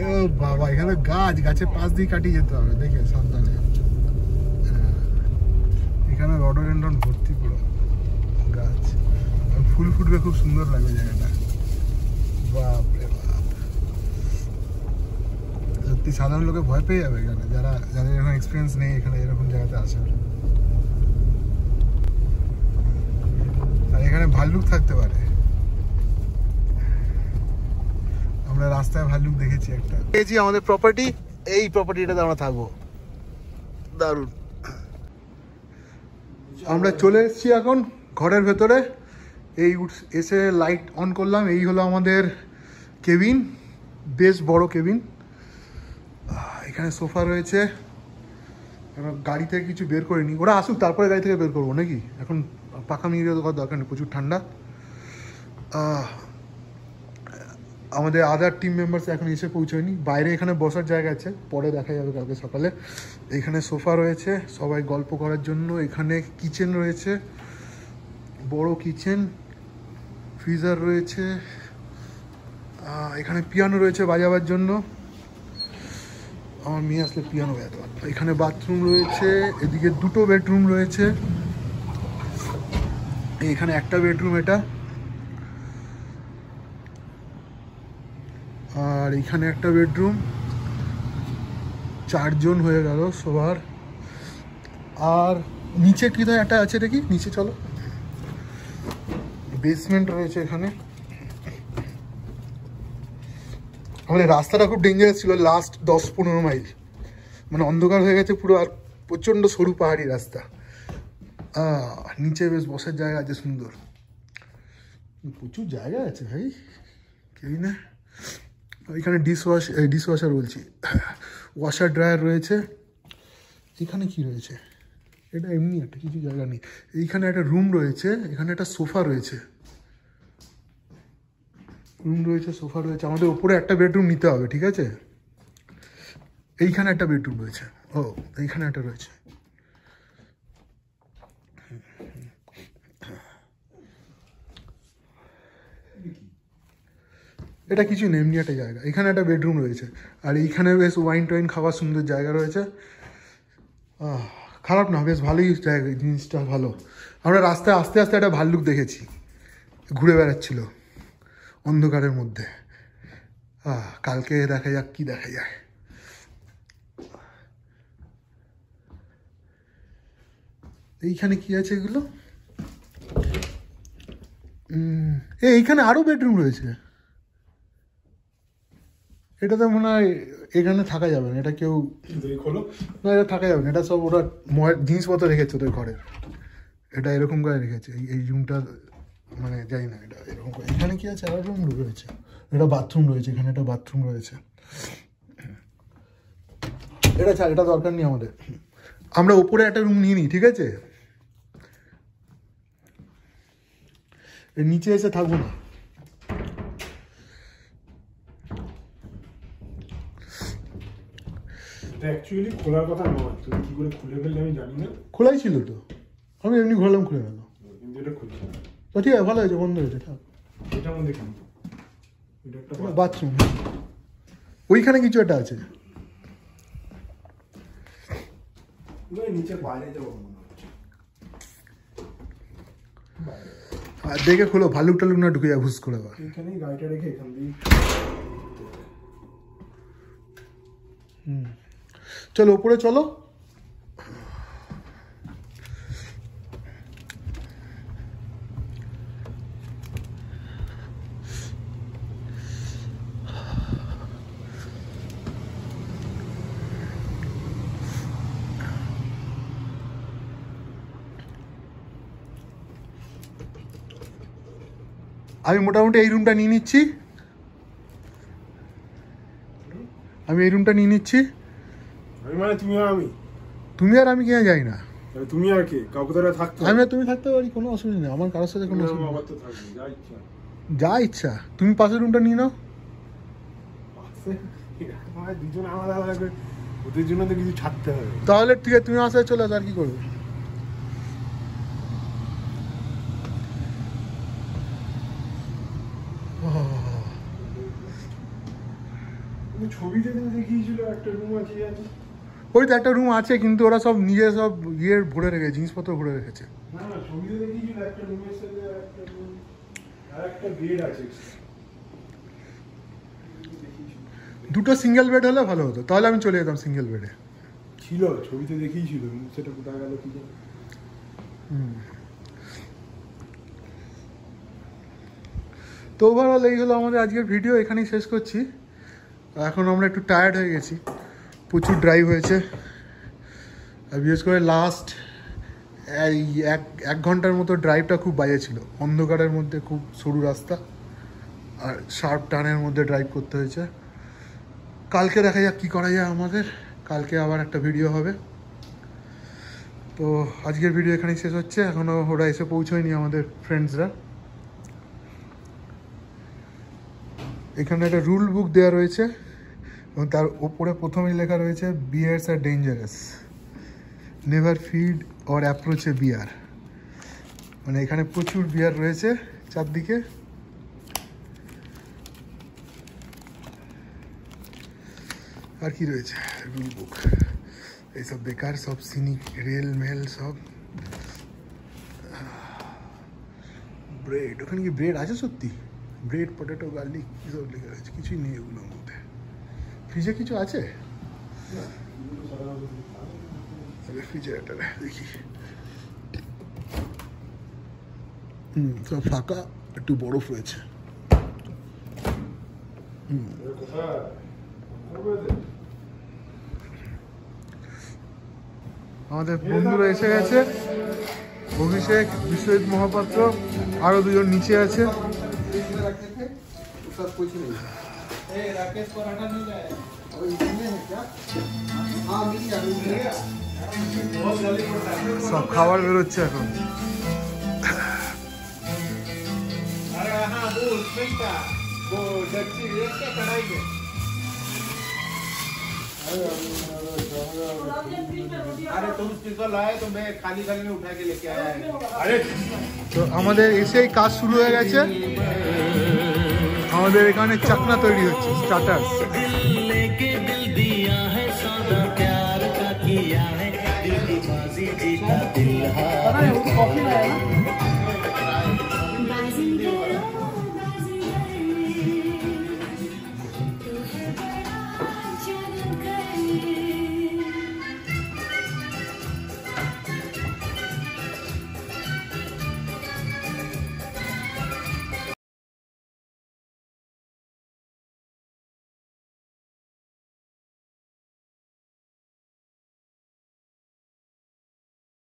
ও বাবা, এখানে গাছ, গাছের পাশ দিয়ে কাটিয়ে যেতে হবে, দেখে সাবধানে। এখানে রডোডেন্ড্রন ভর্তি পুরো গাছ, ফুল ফুটবে, খুব সুন্দর লাগবে জায়গাটা। বাপরে বাপ, সত্যি সাধারণ লোকে ভয় পেয়ে যাবে এখানে, যাদের এরকম এক্সপিরিয়েন্স নেই এখানে এরকম জায়গাতে আসে। আর এখানে ভাল্লুক থাকতে পারে, আমরা রাস্তায় ভাল্লুক দেখেছি একটা। এই যে আমাদের প্রপার্টি, এই প্রপার্টিটাতে আমরা থাকবো, দারুণ। আমরা চলে এসেছি এখন ঘরের ভেতরে। এই এসে লাইট অন করলাম, এই হলো আমাদের কেবিন, বেশ বড় কেবিন। এখানে সোফা রয়েছে, গাড়ি থেকে কিছু বের করে নিই, ওরা আসুক তারপরে গাড়ি থেকে বের করবো নাকি, এখন পাখা নিয়ে যাওয়ার দরকার নেই, প্রচুর ঠান্ডা। আমাদের আদার টিম মেম্বার্স এখন এসে পৌঁছয়নি, বাইরে এখানে বসার জায়গা আছে, পরে দেখা যাবে কালকে সকালে। এখানে সোফা রয়েছে সবাই গল্প করার জন্য, এখানে কিচেন রয়েছে, বড় কিচেন, ফ্রিজার রয়েছে, এখানে পিয়ানো রয়েছে বাজাবার জন্য, আমার মেয়ে আসলে পিয়ানো বাজাতে পারতো। এখানে বাথরুম রয়েছে, এদিকে দুটো বেডরুম রয়েছে, এখানে একটা বেডরুম এটা, আর এখানে একটা বেডরুম, 4 জন হয়ে গেল সবার। আর নিচে কি একটা আছে দেখি, নিচে চলো, বেসমেন্ট রয়েছে এখানে। আমাদের রাস্তাটা খুব ডেঞ্জারাস ছিল লাস্ট 10-15 মাইল, মানে অন্ধকার হয়ে গেছে পুরো, আর প্রচণ্ড সরু পাহাড়ি রাস্তা। নিচে বেশ বসার জায়গা আছে সুন্দর, প্রচুর জায়গা আছে ভাই, কেই না। এখানে ডিশওয়াশার বলছি, ওয়াশার ড্রায়ার রয়েছে। এখানে কি রয়েছে, এটা এমনি একটা কিছু জায়গা নেই। এইখানে একটা রুম রয়েছে, এখানে একটা সোফা রয়েছে, সোফা রয়েছে। আমাদের উপরে একটা বেডরুম নিতে হবে, ঠিক আছে। এইখানে একটা বেডরুম রয়েছে, ও এইখানে একটা রয়েছে। এটা কিছু নেই, এমনি একটা জায়গা। এখানে একটা বেডরুম রয়েছে, আর এইখানে বেশ ওয়াইন টোয়াইন খাওয়ার সুন্দর জায়গা রয়েছে। খারাপ না, বেশ ভালোই জায়গা, জিনিসটা ভালো। আমরা রাস্তায় আস্তে আস্তে একটা ভাল্লুক দেখেছি, ঘুরে বেড়াচ্ছিল অন্ধকারের মধ্যে। কালকে দেখা যাক কি দেখা যায়। এইখানে কি আছে এগুলো, এইখানে আরো বেডরুম রয়েছে। এটা তো মনে হয় এখানে থাকা যাবে না, এটা কেউ না, এটা থাকা যাবে না, এটা সব ওরা জিনিসপত্র রেখেছে ওদের ঘরের, এটা এরকম করে রেখেছে। এই রুমটা মানে জানি না এটা এরকম করে। এখানে কি আছে, আরো রুম রয়েছে, এটা বাথরুম রয়েছে, এখানে একটা বাথরুম রয়েছে। এটা দরকার নেই আমাদের, আমরা উপরে একটা রুম নিয়ে নিই, ঠিক আছে। নিচে এসে থাকবো না। অ্যাকচুয়ালি খোলার কথা নয়, তুই কি করে খুলে ফেললি আমি জানি না। খোলাই ছিল তো, আমি এমনি ঘুরলাম, খুলে গেল। কিন্তু এটা খুলছে না। তো ঠিক আছে, ভালো হয়েছে, বন্ধ হয়েছে, থাক। এটার মধ্যে কেন, এটা একটা বাথরুম, ওইখানে কিছু একটা আছে। নিচে বাইরে যাবো মনে হচ্ছে। আর দেখে খোলো, ভালুক টালুক না ঢুকে যায় ভুস করে। এখানেই গাড়িটা রেখে এখান দিয়ে চলো উপরে চলো। আমি মোটামুটি এই রুমটা নিয়ে নিচ্ছি, মানে তুমি আর আমি কেন যাই না, তুমি আর কি কাউকে ধরে থাকতে, আমি আর তুমি থাকতে পারি, কোনো অসুবিধা নেই আমার, কারোর সাথে কোনো অসুবিধা নেই। যা ইচ্ছা, তুমি পাশের রুমটা নিয়ে নাও। দুজন আলাদা আলাদা করে, ওদের জন্য তো কিছু ছাড়তে হবে। তাহলে ঠিক আছে, তুমি আমার সাথে চলে আসো, আর কি করবে। ছবিতে তো দেখিয়েছিল একটা রুম আছে ওই তো একটা রুম আছে, কিন্তু ওরা সব নিজে সব ইয়ে ভরে রেখেছে, জিনিসপত্র ভরে রেখেছে। না না, ছবিতে দেখিয়েছিল একটা রুমের সাথে একটা রুম আর একটা বেড আছে। দুটো সিঙ্গেল বেড হলে ভালো হতো, তাহলে আমি চলে যেতাম সিঙ্গেল বেডে। ছিল ছবিতে দেখিয়েছিল, সেটা কোথায় গেল কি জানি। তো ওভারঅল এই হলো আমাদের আজকের ভিডিও, এখানেই শেষ করছি। এখন আমরা একটু টায়ার্ড হয়ে গেছি, প্রচুর ড্রাইভ হয়েছে। আর বিশেষ করে লাস্ট এই এক ঘন্টার মতো ড্রাইভটা খুব বাজে ছিল, অন্ধকারের মধ্যে, খুব সরু রাস্তা আর শার্প টার্নের মধ্যে ড্রাইভ করতে হয়েছে। কালকে দেখা যাক কী করা যায় আমাদের, কালকে আবার একটা ভিডিও হবে। তো আজকের ভিডিও এখানেই শেষ হচ্ছে, এখনও ওরা এসে পৌঁছয়নি আমাদের ফ্রেন্ডসরা। এখানে একটা রুল বুক দেওয়া রয়েছে এবং তার ওপরে প্রথমেই লেখা রয়েছে bears are dangerous, never feed or approach a bear. মানে এখানে প্রচুর বিয়ার রয়েছে চারদিকে। আর কি রয়েছে রুল বুক, এইসব বেকার সব সিনিক রেল মেল সব। ব্রেড, ওখানে কি ব্রেড আছে সত্যি? ব্রেড, পটেটো, গার্লিক এসব লেখা রয়েছে, কিছুই নেই ওগুলোর মধ্যে। ফ্রিজে কিছু আছে রেফ্রিজারেটারে দেখি। সব ফাঁকা, একটু বরফ রয়েছে। আমাদের বন্ধুরা এসে গেছে, অভিষেক, বিশ্বজিৎ মহাপাত্র, আরো দুজন নিচে আছে। সব খাবার বেরোচ্ছে এখন। अरे तुम स्पीकर लाए तो मैं खाली खाली में उठा के लेके आया है। अरे তো আমাদের এসেই কাজ শুরু হয়ে গেছে, আমাদের এখানে চাকনা তৈরি হচ্ছে, স্টার্টার্স। दिल की बाजी जीता दिल हार।